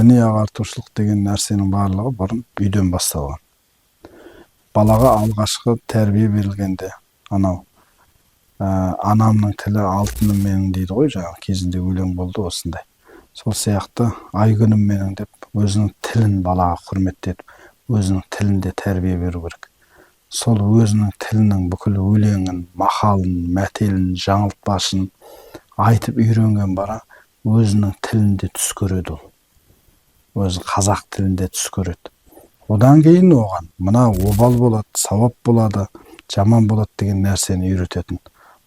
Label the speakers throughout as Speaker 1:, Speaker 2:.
Speaker 1: Мәдени ағартушылық деген нәрсенің барлығы бұрын үйден басталған. Балаға алғашқы тәрбие берілгенде, анау анамның тілі алтыным менің дейді ғой, жаңағы кезінде өлең болды осындай. Сол сияқты ай күнім менің деп өзінің тілін балаға құрметтетіп, өзінің тілінде тәрбие беру керек. Сол өзінің тілінің бүкіл өлеңін, мақалын, мәтелін, жаңылтпашын айтып үйренген бала өзінің тілінде түс көреді ол. Өзі қазақ тілінде түс көреді. Одан кейін оған мына обал болады, сауап болады, жаман болады деген нәрсені үйрететін.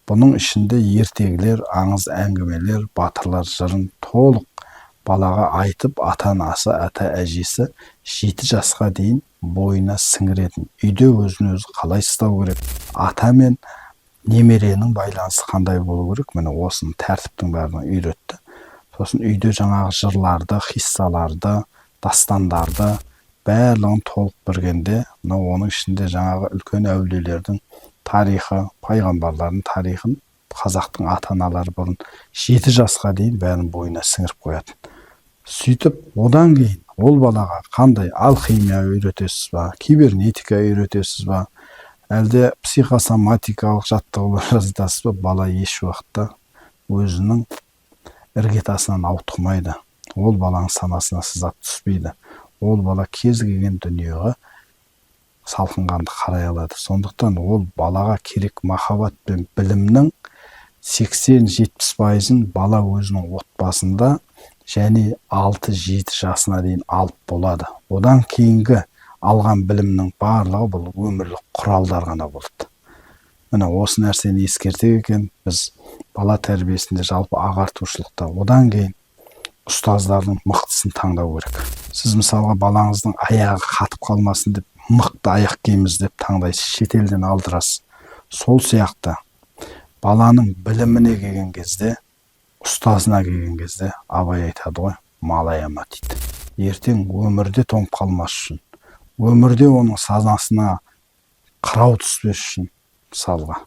Speaker 1: Бұның ішінде ертегілер, аңыз әңгімелер, батырлар жырын толық балаға айтып, ата-анасы, ата-әжесі 7 жасқа дейін бойына сіңіретін. Үйде өзін өзі қалай ұстау керек, ата мен немеренің байланысы қандай болу керек, міне осының тәртіптің бәрін үйретті. Сосын үйде жаңағы жырларды, хиссаларды, дастандарды барлығын толық білгенде, оның ішінде жаңағы үлкен әулиелердің тарихы, пайғамбарлардың тарихын қазақтың ата-аналары бұрын 7 жасқа дейін бәрін бойына сіңіріп қоятын. Сөйтіп, одан кейін ол балаға қандай алхимия үйретесіз ба, кибернетика үйретесіз ба, әлде психосоматикалық жаттығулар жазасыз ба, бала еш уақытта өзінің іргетасынан ауытқымайды. Ол баланың санасына сызат түспейді. Ол бала кез келген дүниеге салқынқанды қарай алады. Сондықтан ол балаға керек махаббат пен білімнің 80-70%-ын бала өзінің отбасында және 6-7 жасына дейін алып болады. Одан кейінгі алған білімнің барлығы бұл өмірлік құралдар ғана болады. Міне осы нәрсені ескертек екен, біз бала тәрбиесінде жалпы ағартушылықта одан кейін ұстаздардың мықтысын таңдау керек. Сіз мысалға балаңыздың аяғы қатып қалмасын деп мықты аяқ киеміз деп таңдайсыз, шетелден алдырасыз. Сол сияқты баланың біліміне келген кезде, ұстазына келген кезде Абай айтады ғой, мал аяма дейді. Ертең өмірде тоңып қалмас үшін, өмірде оның санасына қырау түспес үшін, мысалға,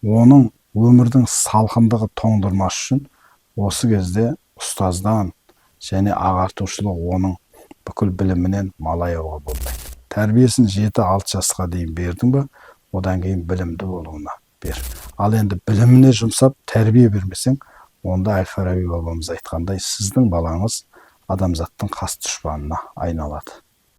Speaker 1: оның өмірдің салқындығы тоңдырмас үшін осы кезде ұстаздан және ағартушылық оның бүкіл білімінен мал аяуға болмайды. Тәрбиесін 7-6 жасқа дейін бердің ба, одан кейін білімді болуына бер. Ал енді біліміне жұмсап тәрбие бермесең, онда Әл-Фараби бабамыз айтқандай, сіздің балаңыз адамзаттың қас дұшпанына айналады.